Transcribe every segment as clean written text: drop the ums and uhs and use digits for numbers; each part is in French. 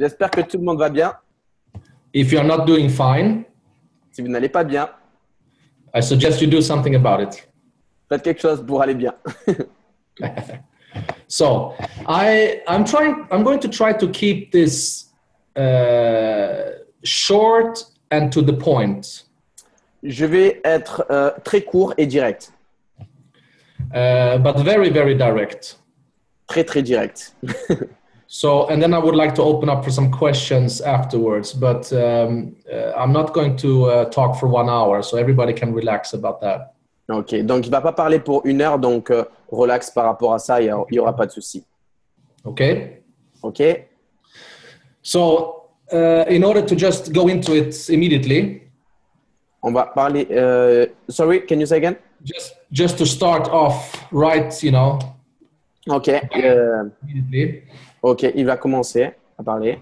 J'espère que tout le monde va bien. If you're not doing fine, Si vous n'allez pas bien, I suggest you do something about it. faites quelque chose pour aller bien. So I'm going to try to keep this short and to the point. Je vais être très court et direct. But very, very direct. Très, très direct. So, and then I would like to open up for some questions afterwards, but I'm not going to talk for 1 hour, so everybody can relax about that. Ok, donc il ne va pas parler pour 1 heure, donc relax par rapport à ça, il n'y aura pas de souci. Okay? Ok? So, in order to just go into it immediately, On va parler... sorry, can you say again? just to start off right, Ok. immediately, Ok, il va commencer à parler.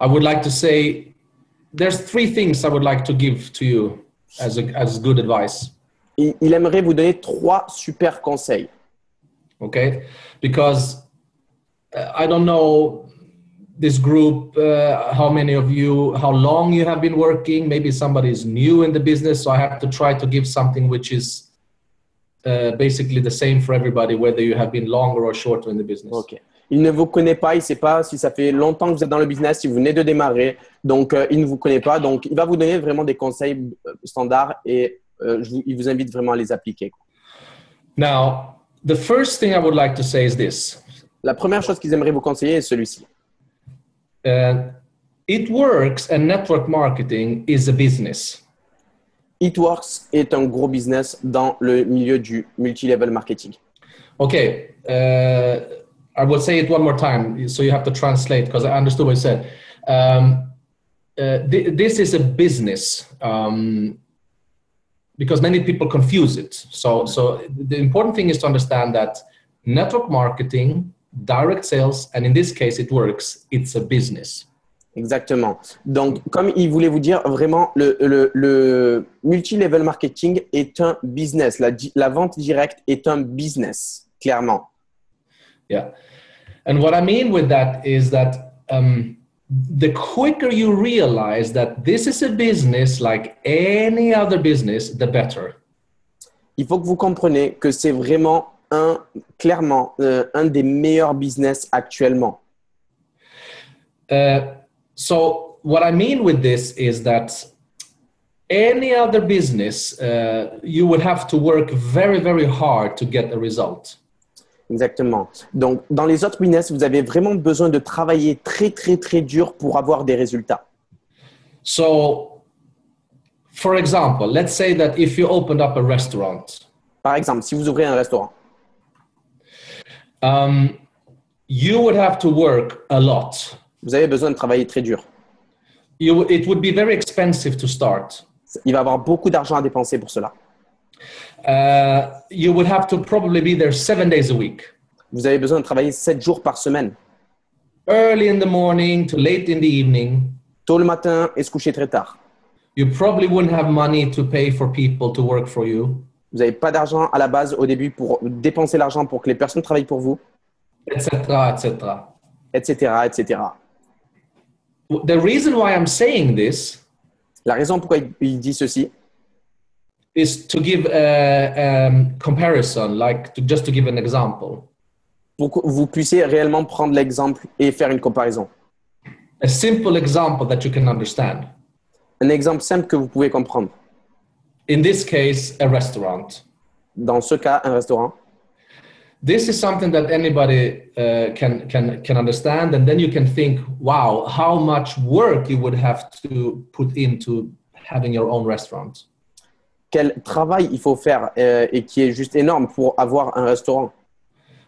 I would like to say there's 3 things I would like to give to you as good advice. Il aimerait vous donner 3 super conseils. Okay, because I don't know this group, how many of you, how long you have been working. Maybe somebody is new in the business, so I have to try to give something which is basically the same for everybody, whether you have been longer or shorter in the business. Ok. Il ne vous connaît pas, il ne sait pas si ça fait longtemps que vous êtes dans le business, si vous venez de démarrer. Donc, il ne vous connaît pas. Donc, il va vous donner vraiment des conseils standards et il vous invite vraiment à les appliquer. Now, the first thing I would like to say is this. La première chose qu'ils aimeraient vous conseiller est celui-ci. It works and network marketing is a business. It Works est un gros business dans le milieu du multi-level marketing. Okay, I will say it one more time, so you have to translate because I understood what you said. This is a business because many people confuse it. So the important thing is to understand that network marketing, direct sales, and in this case, It Works, it's a business. Exactement. Donc, comme il voulait vous dire, vraiment, le multi-level marketing est un business. La vente directe est un business, clairement. Yeah. And what I mean with that is that the quicker you realize that this is a business like any other business, the better. Il faut que vous compreniez que c'est vraiment clairement un des meilleurs business actuellement. So what I mean with this is that any other business, you would have to work very, very hard to get a result. Exactement. Donc, dans les autres business, vous avez vraiment besoin de travailler très, très, très dur pour avoir des résultats. So, for example, let's say that if you opened up a restaurant, Par exemple, si vous ouvrez un restaurant, you would have to work a lot. vous avez besoin de travailler très dur. It would be very expensive to start. Il va avoir beaucoup d'argent à dépenser pour cela. You would have to probably be there 7 days a week. Vous avez besoin de travailler 7 jours par semaine. Early in the morning to late in the evening. Tôt le matin et se coucher très tard. You probably wouldn't have money to pay for people to work for you. Vous n'avez pas d'argent à la base au début pour dépenser l'argent pour que les personnes travaillent pour vous, Etc., etc. etc., etc. The reason why I'm saying this La raison pourquoi il dit ceci, is to give a comparison, just to give an example. pour que vous puissiez réellement prendre l'exemple et faire une comparaison. A simple example that you can understand. Un exemple simple que vous pouvez comprendre. In this case, a restaurant. Dans ce cas, un restaurant. This is something that anybody can understand, and then you can think, wow, how much work you would have to put into having your own restaurant. Quel travail il faut faire et qui est juste énorme pour avoir un restaurant.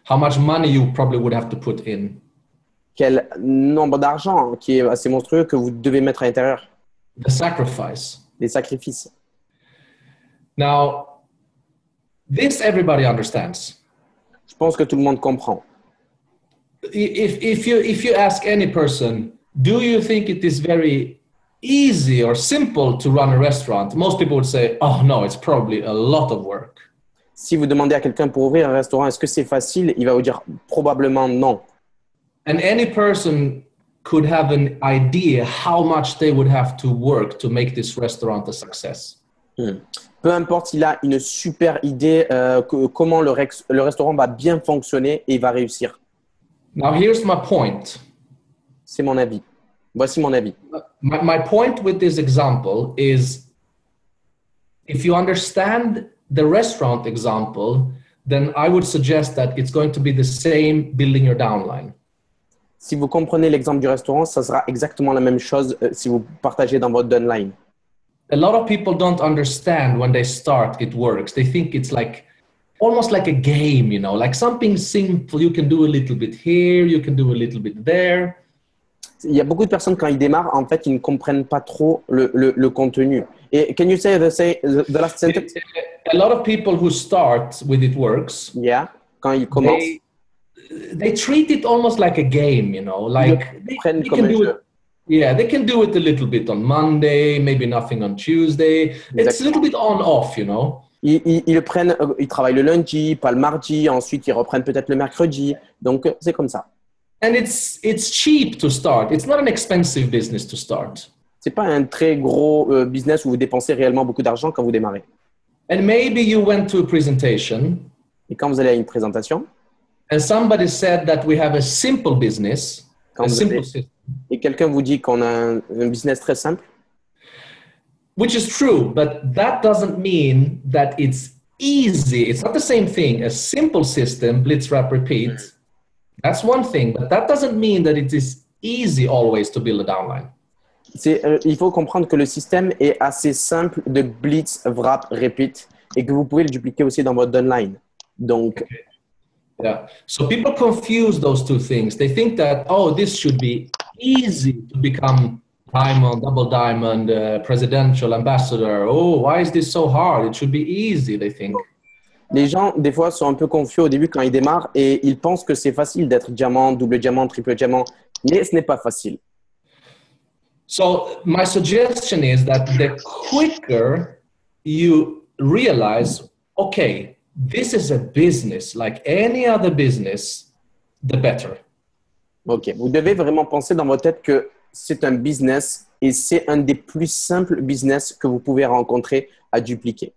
How much money you probably would have to put in. Quel nombre d'argent qui est assez monstrueux que vous devez mettre à l'intérieur. The sacrifice. Les sacrifices. Now, this everybody understands. Je pense que tout le monde comprend. If you ask any person, do you think it is very easy or simple to run a restaurant? Most people would say, oh no, it's probably a lot of work. Si vous demandez à quelqu'un pour ouvrir un restaurant, est-ce que c'est facile? Il va vous dire probablement non. And any person could have an idea how much they would have to work to make this restaurant a success. Peu importe s'il a une super idée comment le restaurant va bien fonctionner et il va réussir. Now, here's my point. C'est mon avis. Voici mon avis. My point with this example is if you understand the restaurant example, then I would suggest that it's going to be the same building your downline. Si vous comprenez l'exemple du restaurant, ça sera exactement la même chose si vous partagez dans votre downline. A lot of people don't understand when they start it works. They think it's like almost like a game, you know, like something simple. You can do a little bit here, you can do a little bit there. Il y a beaucoup de personnes quand ils démarrent, en fait, ils ne comprennent pas trop le contenu. Et can you say the last sentence? A lot of people who start with it works. Yeah, quand ils commencent. They treat it almost like a game, you know, like they can do it. Yeah, they can do it a little bit on Monday, maybe nothing on Tuesday. It's a little bit on off, you know. Ils le prennent, ils travaillent le lundi, pas le mardi, ensuite ils reprennent peut-être le mercredi. Donc c'est comme ça. And it's cheap to start. It's not an expensive business to start. C'est pas un très gros business où vous dépensez réellement beaucoup d'argent quand vous démarrez. And maybe you went to a presentation. Et quand vous allez à une présentation, and somebody said that we have a simple business, a simple system. Et quelqu'un vous dit qu'on a un business très simple. Which is true, but that doesn't mean that it's easy. It's not the same thing. A simple system, blitz, wrap, repeat. That's one thing, but that doesn't mean that it is easy always to build a downline. Il faut comprendre que le système est assez simple de blitz, wrap, repeat et que vous pouvez le dupliquer aussi dans votre downline. Donc, yeah. So people confuse those two things. They think that, oh, this should be easy to become diamond, double diamond, presidential ambassador. Oh, why is this so hard? It should be easy, they think. Les gens, des fois, sont un peu confus au début quand ils démarrent et ils pensent que c'est facile d'être diamant, double diamant, triple diamant, mais ce n'est pas facile. So my suggestion is that the quicker you realize, okay, this is a business like any other business, the better. Ok, vous devez vraiment penser dans votre tête que c'est un business et c'est un des plus simples business que vous pouvez rencontrer à dupliquer.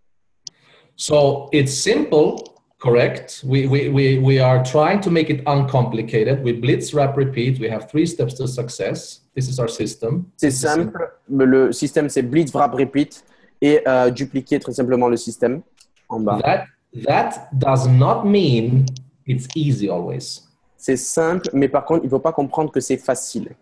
So it's simple, correct? We are trying to make it uncomplicated. We blitz, wrap, repeat. We have 3 steps to success. This is our system. C'est simple. Le système, c'est blitz, wrap, repeat et dupliquer très simplement le système en bas. That does not mean it's easy always. C'est simple, mais par contre, il ne faut pas comprendre que c'est facile.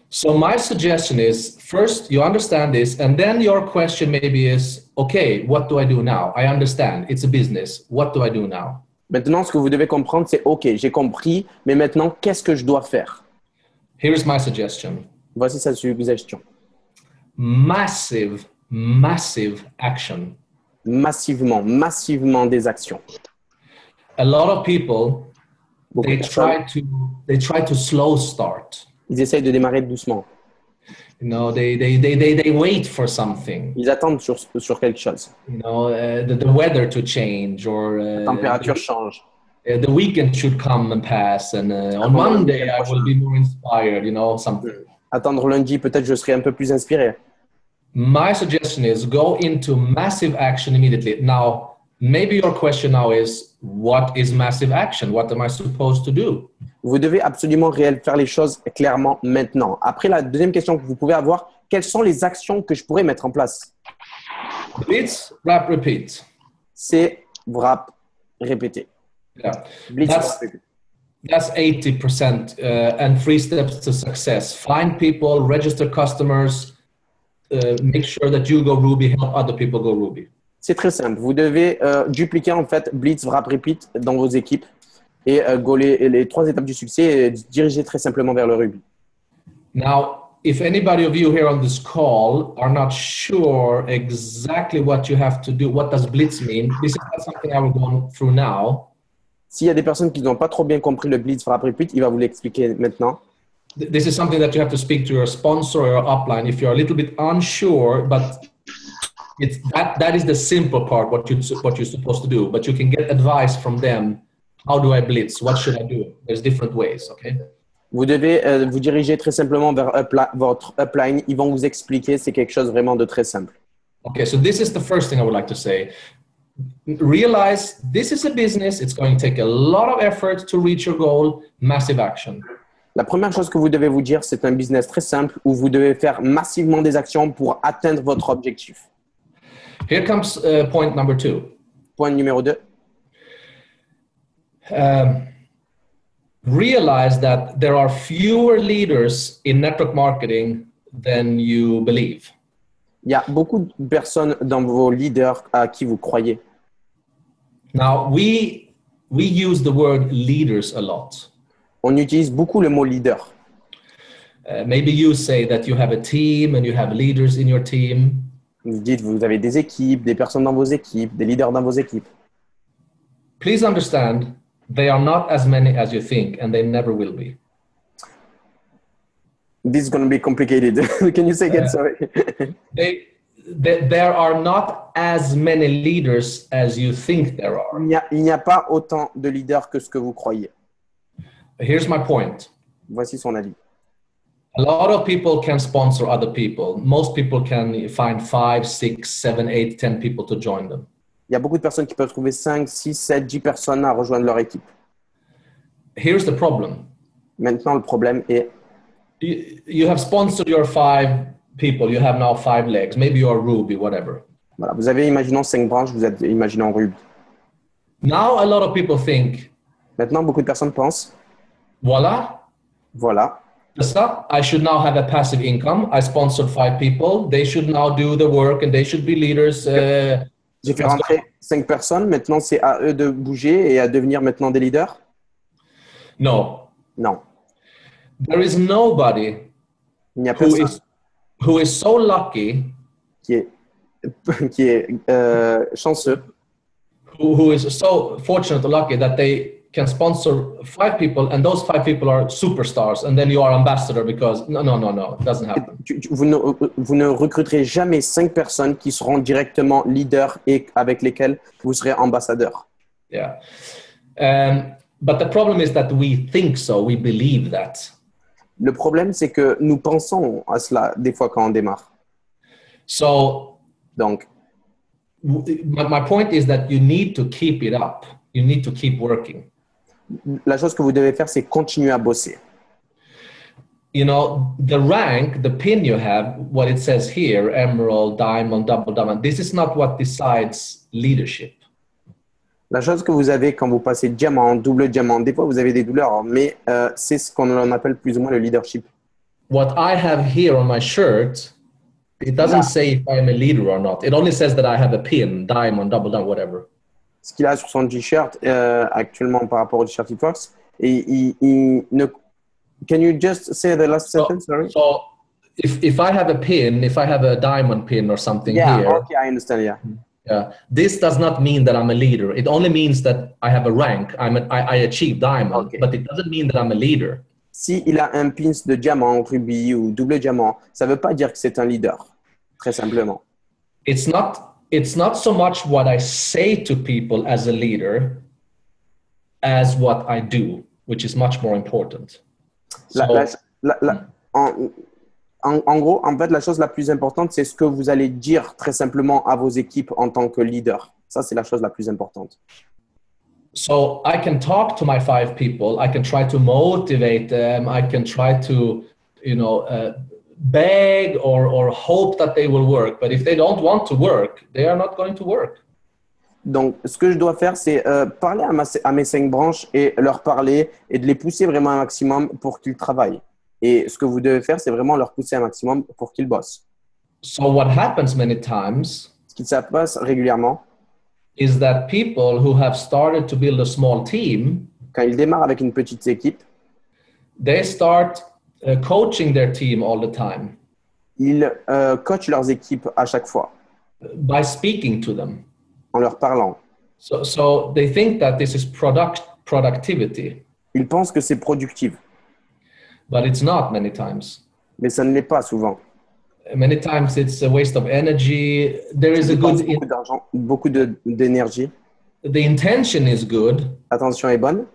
So my suggestion is, first, you understand this, and then your question maybe is, okay, what do I do now? I understand, it's a business. What do I do now? Maintenant, ce que vous devez comprendre, c'est, OK, j'ai compris, mais maintenant, qu'est-ce que je dois faire? Here's my suggestion. Voici sa suggestion. Massive action. Massivement des actions. A lot of people, they try to slow start. Ils essayent de démarrer doucement. You know, they wait for something. Ils attendent sur quelque chose. You know, the weather to change or la température change. The weekend should come and pass, and on Monday I will be more inspired. You know, something. Attendre lundi, peut-être je serai un peu plus inspiré. My suggestion is go into massive action immediately. Now, maybe your question now is, what is massive action? What am I supposed to do? Vous devez absolument faire les choses clairement maintenant. Après, la deuxième question que vous pouvez avoir, quelles sont les actions que je pourrais mettre en place? Blitz, wrap, repeat. C'est wrap, répéter. Yeah. Blitz, wrap, repeat. That's 80% and 3 steps to success. Find people, register customers, make sure that you go Ruby, help other people go Ruby. C'est très simple. Vous devez dupliquer en fait blitz, wrap, repeat dans vos équipes et les 3 étapes du succès et diriger très simplement vers le Ruby. Now, if anybody of you here on this call are not sure exactly what you have to do, what does blitz mean? This is not something I will go through now. S'il y a des personnes qui n'ont pas trop bien compris le blitz, wrap, repeat, il va vous l'expliquer maintenant. This is something that you have to speak to your sponsor or your upline if you're a little bit unsure, but it's that is the simple part, what you're supposed to do. But you can get advice from them. How do I blitz? What should I do? There's different ways, okay? Vous devez vous diriger très simplement vers votre upline. Ils vont vous expliquer. C'est quelque chose vraiment de très simple. Okay, so this is the first thing I would like to say. Realize this is a business. It's going to take a lot of effort to reach your goal. Massive action. La première chose que vous devez vous dire, c'est un business très simple où vous devez faire massivement des actions pour atteindre votre objectif. Here comes point number 2. Point numéro 2. Realize that there are fewer leaders in network marketing than you believe. Il y a beaucoup de personnes dans vos leaders à qui vous croyez. Now, we use the word leaders a lot. On utilise beaucoup le mot leader. Maybe you say that you have a team and you have leaders in your team. Vous dites vous avez des équipes, des personnes dans vos équipes, des leaders dans vos équipes. Please understand, they are not as many as you think, and they never will be. This is going to be complicated. Can you say again? Sorry. There are not as many leaders as you think there are. Il n'y a pas autant de leaders que ce que vous croyez. Here's my point. Voici son avis. A lot of people can sponsor other people. Most people can find 5, 6, 7, 8, 10 people to join them. Il y a beaucoup de personnes qui peuvent trouver 5, 6, 7, 10 personnes à rejoindre leur équipe. Here's the problem. Maintenant, le problème est you have sponsored your 5 people. You have now 5 legs. Maybe you are Ruby, whatever. Voilà, vous avez, imaginons 5 branches, vous êtes, imaginons Ruby. Now a lot of people think, Maintenant, beaucoup de personnes pensent, voilà, I should now have a passive income. I sponsored 5 people. They should now do the work and they should be leaders. J'ai fait rentrer 5 personnes. Maintenant, c'est à eux de bouger et à devenir maintenant des leaders. No. Non. There is nobody Il n'y a personne who is so lucky qui est chanceux, who is so fortunate or lucky that they can sponsor 5 people and those 5 people are superstars and then you are ambassador because no, it doesn't happen. Vous ne recruterez jamais 5 personnes qui seront directement leaders et avec lesquelles vous serez ambassadeur. Yeah. But the problem is that we think so, we believe that. Le problème, c'est que nous pensons à cela des fois quand on démarre. So, Donc, my point is that you need to keep it up. You need to keep working. La chose que vous devez faire, c'est continuer à bosser. You know, the rank, the pin you have, what it says here, emerald, diamond, double diamond, this is not what decides leadership. La chose que vous avez quand vous passez diamant, double diamant, des fois vous avez des douleurs, mais c'est ce qu'on appelle plus ou moins le leadership. What I have here on my shirt, it doesn't say if I am a leader or not. It only says that I have a pin, diamond, double diamond, whatever. Ce qu'il a sur son t-shirt actuellement par rapport au t-shirt Fox, et il ne... Can you just say the last sentence? Sorry. So if I have a pin, if I have a diamond pin or something here. Okay, I understand, yeah. Yeah, this does not mean that I'm a leader. It only means that I have a rank. I achieved diamond, but it doesn't mean that I'm a leader. Si il a un pins de diamant, rubis ou double diamant, ça ne veut pas dire que c'est un leader, très simplement. It's not so much what I say to people as a leader as what I do, which is much more important. En gros, en fait, la chose la plus importante, c'est ce que vous allez dire très simplement à vos équipes en tant que leader. Ça, c'est la chose la plus importante. So I can talk to my 5 people. I can try to motivate them. I can try to, beg or hope that they will work. But if they don't want to work, they are not going to work. Donc, ce que je dois faire, c'est parler à mes 5 branches et leur parler et de les pousser vraiment un maximum pour qu'ils travaillent. Et ce que vous devez faire, c'est vraiment leur pousser un maximum pour qu'ils bossent. So what happens many times Ce qui se passe régulièrement, is that people who have started to build a small team, quand ils démarrent avec une petite équipe, they start coaching their team all the time. Ils coachent leurs équipes à chaque fois. By speaking to them. En leur parlant. So they think that this is productivity. Ils pensent que c'est productif. But it's not many times. Mais ça ne l'est pas souvent. Many times it's a waste of energy. There is a good... Beaucoup d'argent, beaucoup d'énergie. The intention is good. L'attention est bonne.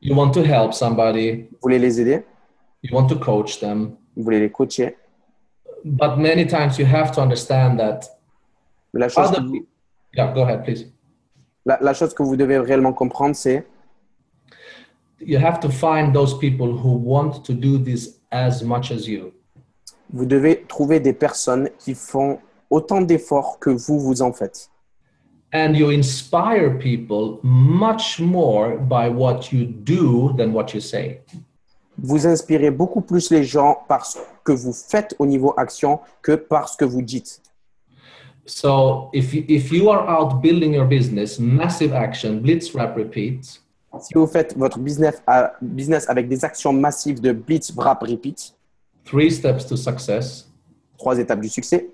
You want to help somebody. Vous voulez les aider. You want to coach them. vous voulez les coacher. But many times you have to understand that Mais la chose, other que vous, people, yeah, go ahead, please. la chose que vous devez réellement comprendre, c'est You have to find those people who want to do this as much as you. vous devez trouver des personnes qui font autant d'efforts que vous en faites. And you inspire people much more by what you do than what you say. Vous inspirez beaucoup plus les gens par ce que vous faites au niveau action que par ce que vous dites. So if you are out building your business, massive action, blitz, wrap, repeat, Si vous faites votre business avec des actions massives de blitz, wrap, repeat, 3 steps to success, 3 étapes du succès,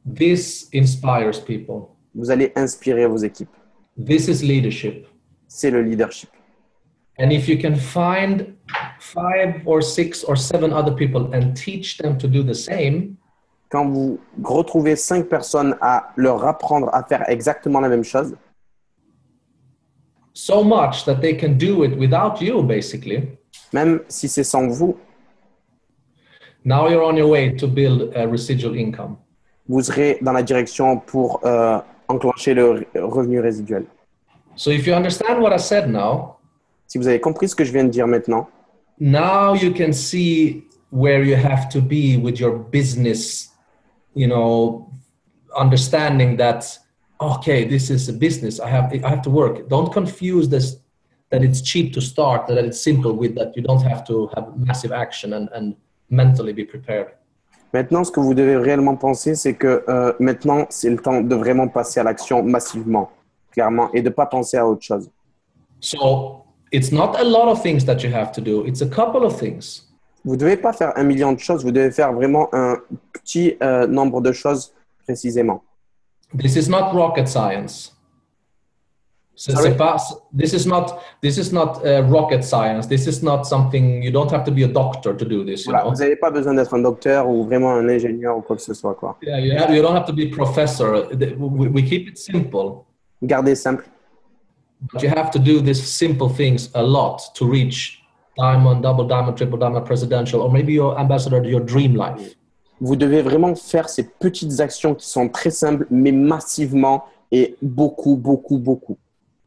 this inspires people. vous allez inspirer vos équipes. This is leadership. C'est le leadership. And if you can find 5 or 6 or 7 other people and teach them to do the same, Quand vous retrouvez 5 personnes à leur apprendre à faire exactement la même chose, so much that they can do it without you, basically, même si c'est sans vous, now you're on your way to build a residual income. vous serez dans la direction pour enclencher le revenu résiduel. So if you understand what I said now, Si vous avez compris ce que je viens de dire maintenant, now you can see where you have to be with your business, understanding that, okay, this is a business. I have to work. Don't confuse this, that it's cheap to start, that it's simple, with that you don't have to have massive action and mentally be prepared. maintenant, ce que vous devez réellement penser, c'est que maintenant, c'est le temps de vraiment passer à l'action massivement, clairement, et de ne pas penser à autre chose. So it's not a lot of things that you have to do. It's a couple of things. Vous ne devez pas faire 1 million de choses, vous devez faire vraiment un petit nombre de choses précisément. This is not rocket science. Sorry? This is not rocket science. This is not something, you don't have to be a doctor to do this. Voilà, vous n'avez pas besoin d'être un docteur ou vraiment un ingénieur ou quoi que ce soit, quoi. Yeah, you don't have to be a professor. We keep it simple, Gardez simple. but you have to do these simple things a lot to reach diamond, double diamond, triple diamond, presidential, or maybe your ambassador to your dream life. Vous devez vraiment faire ces petites actions qui sont très simples, mais massivement et beaucoup, beaucoup, beaucoup.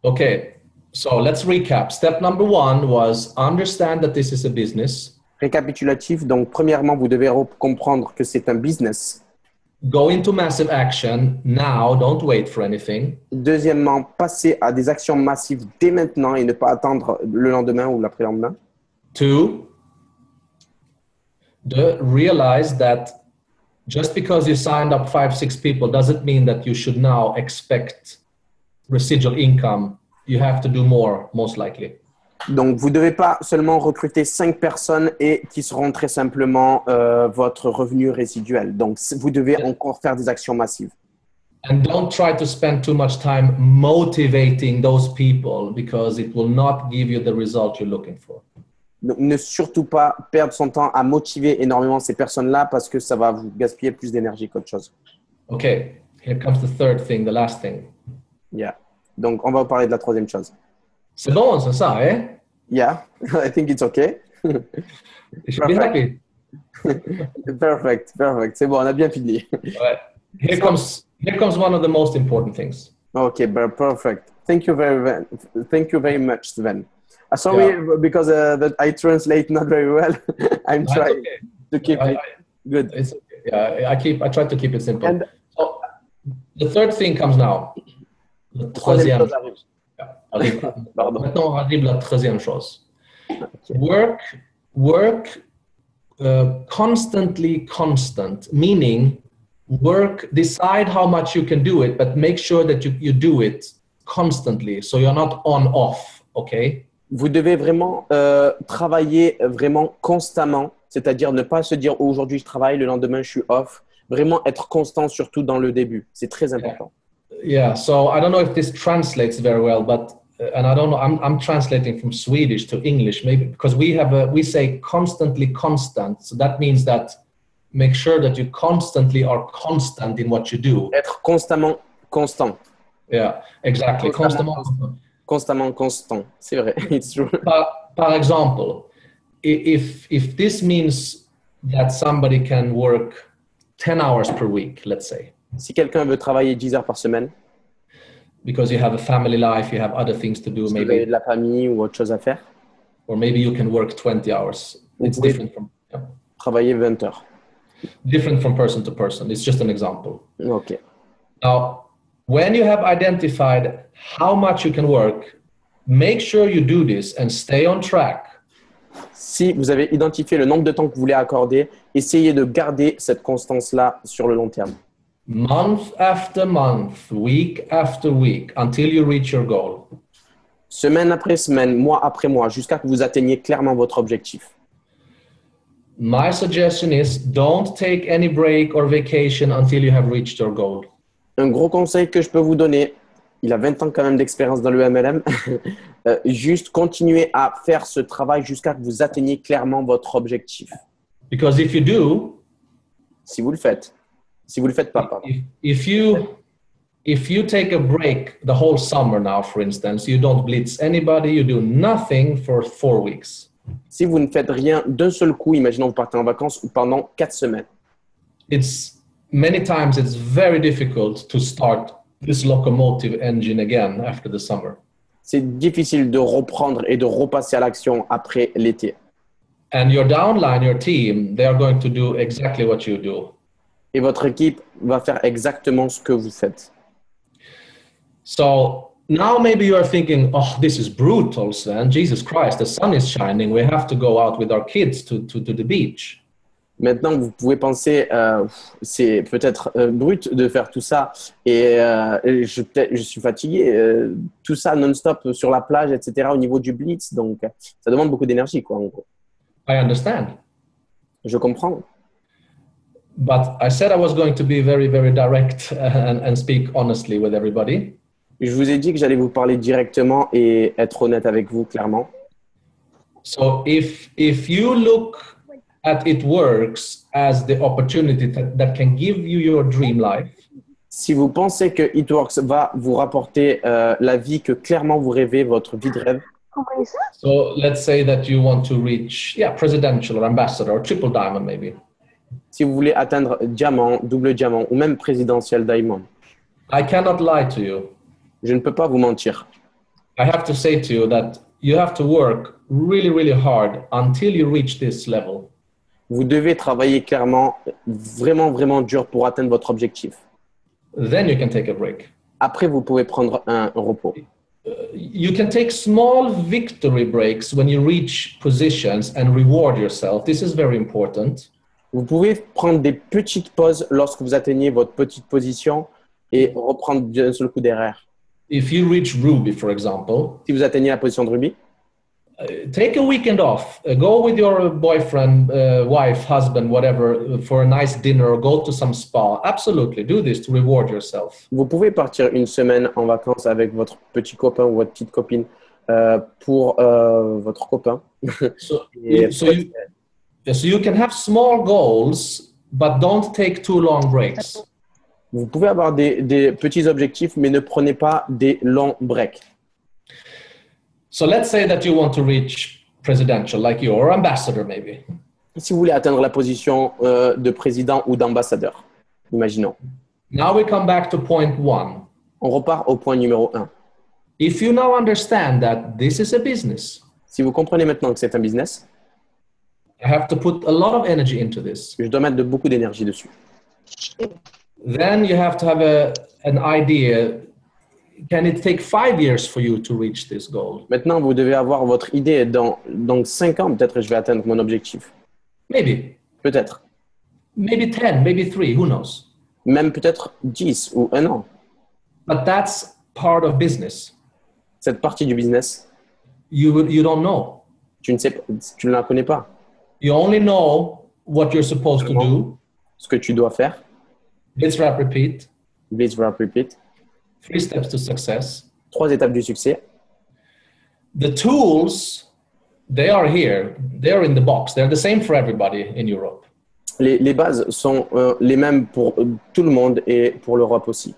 Okay, so let's recap. Step number 1 was understand that this is a business. Récapitulatif, donc premièrement, vous devez comprendre que c'est un business. Go into massive action now, don't wait for anything. Deuxièmement, passer à des actions massives dès maintenant et ne pas attendre le lendemain ou l'après-lendemain. 2, realize that just because you signed up 5-6 people doesn't mean that you should now expect residual income. You have to do more, most likely. Donc, vous ne devez pas seulement recruter 5 personnes et qui seront très simplement votre revenu résiduel. Donc, vous devez encore faire des actions massives. And don't try to spend too much time motivating those people because it will not give you the result you're looking for. Donc, ne surtout pas perdre son temps à motiver énormément ces personnes-là parce que ça va vous gaspiller plus d'énergie qu'autre chose. Okay, here comes the third thing, the last thing. Yeah. Donc, on va vous parler de la troisième chose. C'est bon, c'est ça, eh? Yeah, I think it's okay. You should be happy. Perfect. C'est bon, on a bien fini. Right. Here comes one of the most important things. Okay, perfect. Thank you very much, Sven. Sorry, because that I translate not very well. I'm trying to keep it good. It's okay. Yeah, I try to keep it simple. And so the third thing comes now. Le troisième. Maintenant, on arrive à la troisième chose. Okay. Work constantly constant, meaning decide how much you can do it, but make sure that you do it constantly, so you're not on off, okay? Vous devez vraiment travailler vraiment constamment, c'est-à-dire ne pas se dire aujourd'hui je travaille, le lendemain je suis off. Vraiment être constant, surtout dans le début. C'est très important. Yeah, so I don't know if this translates very well, but and I don't know. I'm translating from Swedish to English, maybe because we say constantly constant. So that means that make sure that you constantly are constant in what you do. Être constamment constant. Yeah, exactly. Constamment constant. C'est vrai. It's true. Par exemple, if this means that somebody can work 10 hours per week, let's say, Si quelqu'un veut travailler 10 heures par semaine, because you have a family life, you have other things to do, si vous avez maybe, de la famille ou autre chose à faire, or maybe you can work 20 hours. It's Oui. different from, yeah, travaillez 20 heures. different from person to person. It's just an example. OK. Now, when you have identified how much you can work, make sure you do this and stay on track. Si vous avez identifié le nombre de temps que vous voulez accorder, essayez de garder cette constance-là sur le long terme. Month after month, week after week, until you reach your goal. Semaine après semaine, mois après mois, jusqu'à que vous atteigniez clairement votre objectif. My suggestion is don't take any break or vacation until you have reached your goal. Un gros conseil que je peux vous donner, il a 20 ans quand même d'expérience dans le MLM, juste continuez à faire ce travail jusqu'à que vous atteigniez clairement votre objectif. Because if you do, Si vous le faites. Si vous le faites pas, pardon. if you take a break the whole summer now, for instance, you don't blitz anybody, you do nothing for 4 weeks. Si vous ne faites rien d'un seul coup, imaginons vous partez en vacances pendant 4 semaines. Many times it's very difficult to start this locomotive engine again after the summer. C'est difficile de reprendre et de repasser à l'action après l'été. And your downline, your team, they are going to do exactly what you do. Et votre équipe va faire exactement ce que vous faites. So now maybe you are thinking, oh, this is brutal, Sven. Jesus Christ, the sun is shining. We have to go out with our kids to the beach. Maintenant, vous pouvez penser, c'est peut-être brut de faire tout ça et je suis fatigué, tout ça non-stop sur la plage, etc., au niveau du blitz. Donc, ça demande beaucoup d'énergie, quoi, en gros. I understand. Je comprends. But I said I was going to be very, very direct and speak honestly with everybody. Je vous ai dit que j'allais vous parler directement et être honnête avec vous, clairement. So if you look at it works as the opportunity that can give you your dream life, Si vous pensez que It-Works va vous rapporter la vie que clairement vous rêvez, votre vie de rêve, so let's say that you want to reach, presidential or ambassador or triple diamond maybe. si vous voulez atteindre diamant, double diamant ou même présidentiel diamond, I cannot lie to you. je ne peux pas vous mentir. I have to say to you that you have to work really, really hard until you reach this level. Vous devez travailler clairement, vraiment, vraiment dur pour atteindre votre objectif. Then you can take a break. Après, vous pouvez prendre un repos. You can take small victory breaks when you reach positions and reward yourself. This is very important. Vous pouvez prendre des petites pauses lorsque vous atteignez votre petite position et reprendre d'un seul coup derrière. If you reach Ruby, for example, Si vous atteignez la position de Ruby, take a weekend off. Go with your boyfriend, wife, husband, whatever, for a nice dinner or go to some spa. Absolutely, do this to reward yourself. vous pouvez partir une semaine en vacances avec votre petit copain ou votre petite copine pour votre copain. So, Et- so you can have small goals, but don't take too long breaks. Vous pouvez avoir des petits objectifs, mais ne prenez pas des longs breaks. So let's say that you want to reach presidential, like you, or ambassador maybe. Si vous voulez atteindre la position de président ou d'ambassadeur, imaginons. Now we come back to point 1. On repart au point numéro 1. If you now understand that this is a business, Si vous comprenez maintenant que c'est un business, I have to put a lot of energy into this. je dois mettre beaucoup d'énergie dessus. Then you have to have an idea. Can it take 5 years for you to reach this goal? Maintenant, vous devez avoir votre idée. Dans 5 ans, peut-être je vais atteindre mon objectif. Maybe. Peut-être. Maybe 10, maybe 3, who knows? Même peut-être 10 ou 1 an. But that's part of business. Cette partie du business, You don't know. tu ne la connais pas. You only know what you're supposed to do. Ce que tu dois faire, Blitz, wrap, repeat. blitz, wrap, repeat. 3 steps to success. 3 étapes du succès. The tools, they are here. They're in the box. They're the same for everybody in Europe. Les bases sont les mêmes pour tout le monde et pour l'Europe aussi.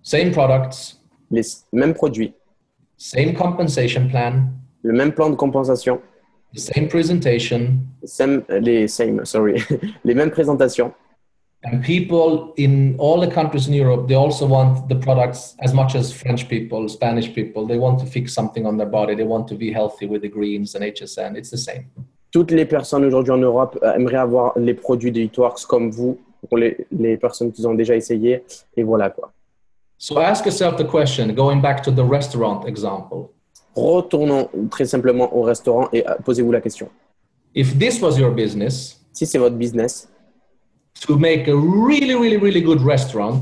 Same products, Les mêmes produits, same compensation plan, le même plan de compensation, the same presentation, les mêmes présentations. and people in all the countries in Europe, they also want the products as much as French people, Spanish people. They want to fix something on their body. They want to be healthy with the greens and HSN. It's the same. Toutes les personnes aujourd'hui en Europe aimeraient avoir les produits de Eatworks comme vous, pour les personnes qui ont déjà essayé. Et voilà quoi. So ask yourself the question, going back to the restaurant example. Retournons très simplement au restaurant et posez-vous la question. If this was your business, Si c'est votre business, to make a really, really, really good restaurant,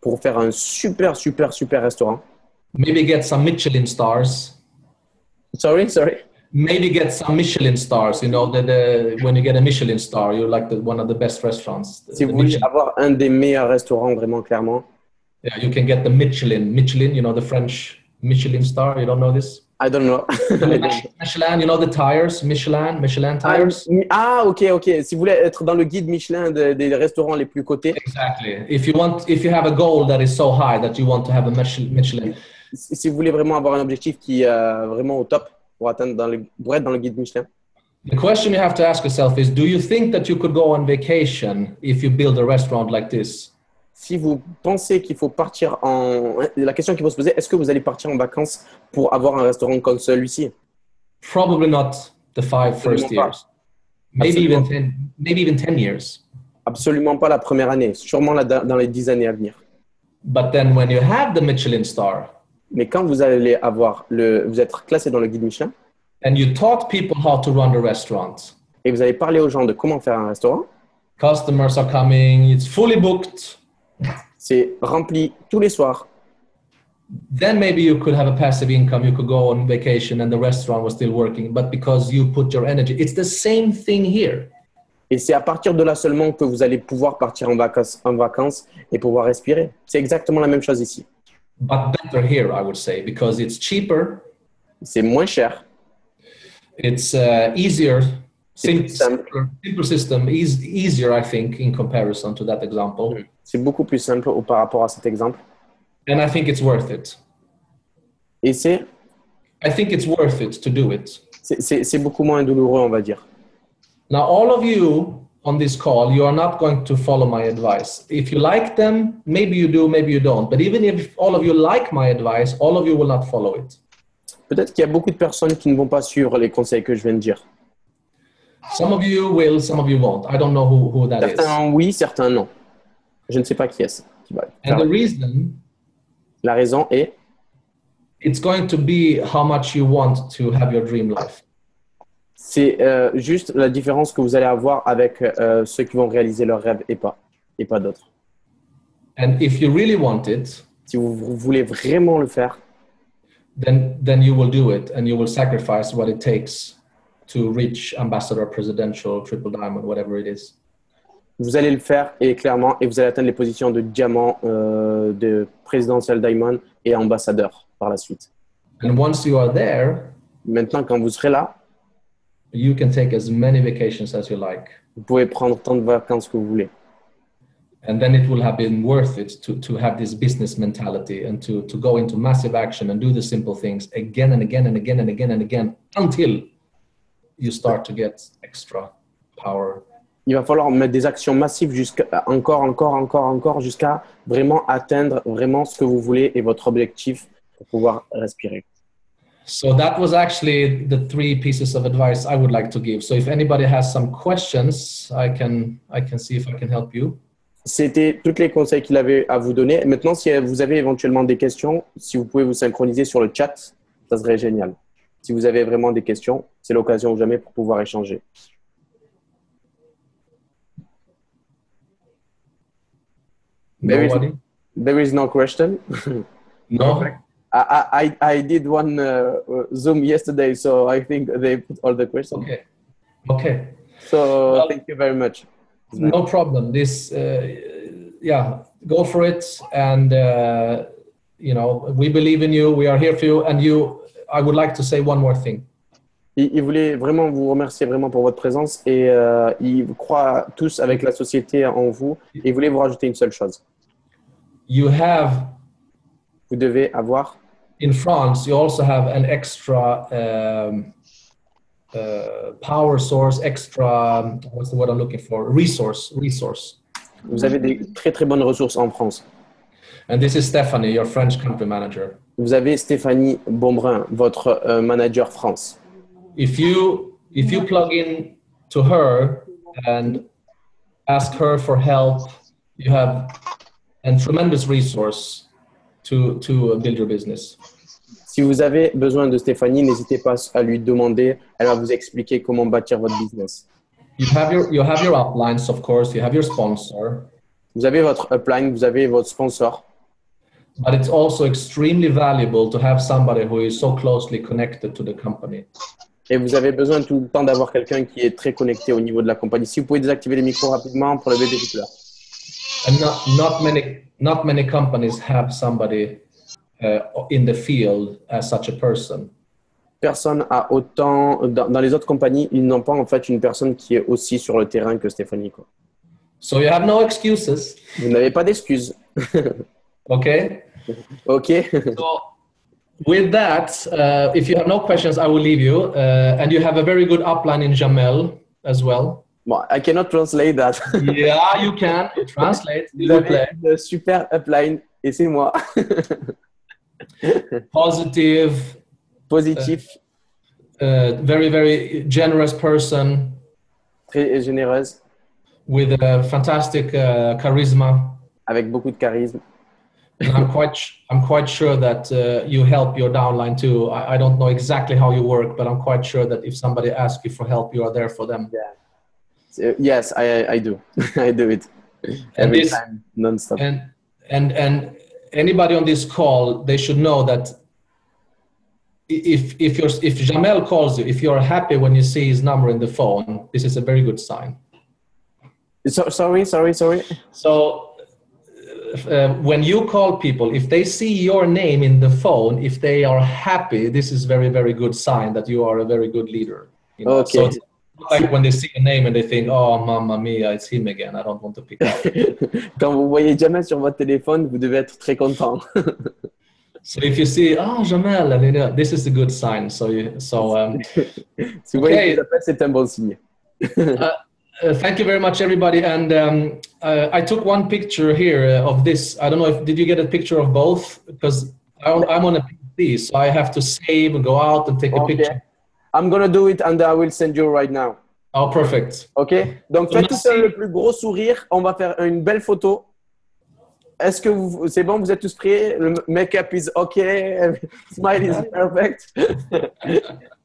pour faire un super restaurant. maybe get some Michelin stars, Sorry. maybe get some Michelin stars, you know, when you get a Michelin star, you're like one of the best restaurants. Si vous voulez avoir un des meilleurs restaurants, vraiment clairement. Yeah, you can get the Michelin, you know, the French Michelin star. You don't know this? I don't know. Michelin, you know the tires, Michelin tires? Ah, ok. Si vous voulez être dans le guide Michelin des restaurants les plus cotés. Exactly. If you have a goal that is so high that you want to have a Michelin. Si vous voulez vraiment avoir un objectif qui est vraiment au top pour être dans le guide Michelin. The question you have to ask yourself is, do you think that you could go on vacation if you build a restaurant like this? Si vous pensez qu'il faut partir la question qu'il faut se poser, est-ce que vous allez partir en vacances pour avoir un restaurant comme celui-ci? Probably not the 5 first years. Maybe even 10 years. Absolument pas la première année, sûrement dans les 10 années à venir. But then when you have the Michelin star, mais quand vous allez vous êtes classé dans le guide Michelin, and you taught people how to run the restaurant, et vous allez parler aux gens de comment faire un restaurant, customers are coming, it's fully booked, c'est rempli tous les soirs. Then maybe you could have a passive income, you could go on vacation and the restaurant was still working, but because you put your energy, it's the same thing here. Et c'est à partir de là seulement que vous allez pouvoir partir en vacances et pouvoir respirer. C'est exactement la même chose ici. But better here, I would say, because it's cheaper. C'est moins cher. It's easier. Simple system is easier, I think, in comparison to that example. C'est beaucoup plus simple par rapport à cet exemple. And I think it's worth it. Et I think it's worth it to do it. C'est beaucoup moins douloureux, on va dire. Now, all of you on this call, you are not going to follow my advice. If you like them, maybe you do, maybe you don't. But even if all of you like my advice, all of you will not follow it. Peut-être qu'il y a beaucoup de personnes qui ne vont pas suivre les conseils que je viens de dire. Some of you will, some of you won't. I don't know who that is. Certains oui, certains non. Je ne sais pas qui est-ce qui va. And the reason, la raison est, it's going to be how much you want to have your dream life. C'est juste la différence que vous allez avoir avec ceux qui vont réaliser leurs rêves et pas d'autres. And if you really want it, si vous voulez vraiment le faire, then you will do it and you will sacrifice what it takes to reach ambassador, presidential, triple diamond, whatever it is. Vous allez le faire et clairement, et vous allez atteindre les positions de diamant, de presidential diamond et ambassadeur par la suite. And once you are there, maintenant quand vous serez là, you can take as many vacations as you like. Vous pouvez prendre tant de vacances que vous voulez. And then it will have been worth it to have this business mentality and to go into massive action and do the simple things again and again and again and again and again until you start to get extra power. Il va falloir mettre des actions massives jusqu'à encore jusqu'à vraiment atteindre vraiment ce que vous voulez et votre objectif pour pouvoir respirer. So that was actually the 3 pieces of advice I would like to give. So if anybody has some questions, I can see if I can help you. C'était tous les conseils qu'il avait à vous donner. Maintenant, si vous avez éventuellement des questions, si vous pouvez vous synchroniser sur le chat, ça serait génial. Si vous avez vraiment des questions, c'est l'occasion ou jamais pour pouvoir échanger. There is no question. No. I did one Zoom yesterday, so I think they put all the questions. Okay. So well, thank you very much. No problem. This, go for it. And, we believe in you. We are here for you. And I would like to say one more thing. Il voulait vraiment vous remercier vraiment pour votre présence et il croit tous avec la société en vous. Et il voulait vous rajouter une seule chose. Vous devez avoir. In France, you also have an extra power source, extra, what's the word I'm looking for? Resource. Vous avez des très très bonnes ressources en France. And this is Stephanie, your French country manager. Vous avez Stéphanie Bonbrun, votre manager France. If you plug in to her and ask her for help, you have a tremendous resource to build your business. Si vous avez besoin de Stéphanie, n'hésitez pas à lui demander. Elle va vous expliquer comment bâtir votre business. You have your uplines, of course. You have your sponsor. Vous avez votre upline, vous avez votre sponsor. But it's also extremely valuable to have somebody who is so closely connected to the company. Et vous avez besoin tout le temps d'avoir quelqu'un qui est très connecté au niveau de la compagnie. Si vous pouvez désactiver les micros rapidement pour le bébé qui pleure. And not many companies have somebody in the field as such a person. Personne a autant dans les autres compagnies, ils n'ont pas en fait une personne qui est aussi sur le terrain que Stéphanie, quoi. So you have no excuses. Vous n'avez pas d'excuses. Okay. OK. So with that, if you have no questions, I will leave you. And you have a very good upline in Jamel as well. Bon, I cannot translate that. Yeah, you can translate. Vous avez une super upline et c'est moi. Positive. Positif. Very, very generous person. Très généreuse. With a fantastic charisma. Avec beaucoup de charisme. And I'm quite sure that you help your downline too. I don't know exactly how you work, but I'm quite sure that if somebody asks you for help, you are there for them. Yeah. So, yes, I do. I do it every time, non-stop. And anybody on this call, they should know that if Jamel calls you, if you're happy when you see his number in the phone, this is a very good sign. So, sorry. So when you call people, if they see your name in the phone, if they are happy, this is very, very good sign that you are a very good leader. You know? Okay. So it's like when they see a name and they think, oh, mamma mia, it's him again. I don't want to pick up. Quand vous voyez Jamel sur votre téléphone, vous devez être très content. So if you see, oh, Jamel, and you know, this is a good sign. So Si vous voyez qu'il appelle, c'est un bon signe. Thank you very much, everybody. And I took one picture here of this. I don't know if did you get a picture of both? Because I'm on a PC, so I have to save and go out and take a picture. I'm gonna do it and I will send you right now. Oh, perfect. Ok. Donc faites tous le plus gros sourire. On va faire une belle photo. Est-ce que c'est bon? Vous êtes tous prêts? Le make-up is okay. Smile is perfect.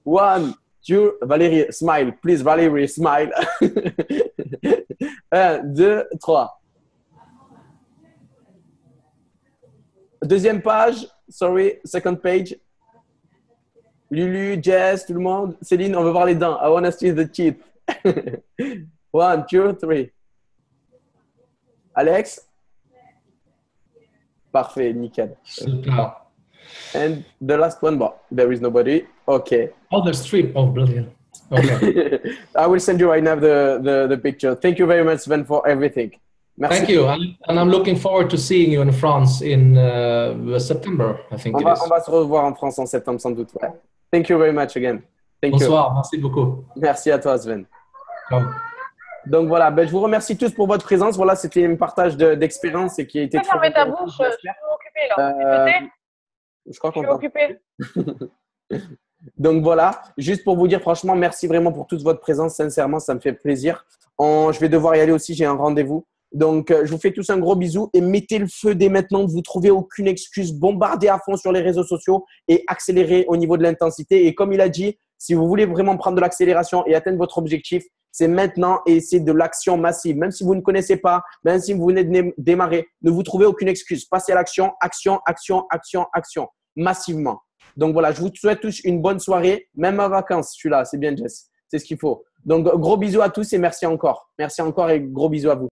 1, 2, Valérie, smile. Please, Valérie, smile. 1, 2, 3. Deuxième page. Sorry, second page. Lulu, Jess, tout le monde. Céline, on veut voir les dents. I want to see the teeth. 1, 2, 3. Alex? Parfait, nickel. Super. And the last one, but there is nobody. Okay. Oh, there's 3. Oh, brilliant. Okay. I will send you right now the picture. Thank you very much, Sven, for everything. Merci. Thank you. And I'm looking forward to seeing you in France in September, I think it is. On va se revoir en France en septembre, sans doute. Ouais. Thank you very much again. Bonsoir, merci beaucoup. Merci à toi, Sven. Ciao. Donc voilà, je vous remercie tous pour votre présence. Voilà, c'était un partage d'expérience et qui a été très fermez ta bouche, je suis occupée là. Je crois qu'on suis occupée. Donc voilà, juste pour vous dire franchement, merci vraiment pour toute votre présence. Sincèrement, ça me fait plaisir. Je vais devoir y aller aussi, j'ai un rendez-vous. Donc, je vous fais tous un gros bisou et mettez le feu dès maintenant. Vous ne trouvez aucune excuse. Bombardez à fond sur les réseaux sociaux et accélérez au niveau de l'intensité. Et comme il a dit, si vous voulez vraiment prendre de l'accélération et atteindre votre objectif, c'est maintenant et c'est de l'action massive. Même si vous ne connaissez pas, même si vous venez de démarrer, ne vous trouvez aucune excuse. Passez à l'action, action, massivement. Donc voilà, je vous souhaite tous une bonne soirée, même en vacances. Je suis là, c'est bien Jess, c'est ce qu'il faut. Donc gros bisous à tous et merci encore. Merci encore et gros bisous à vous.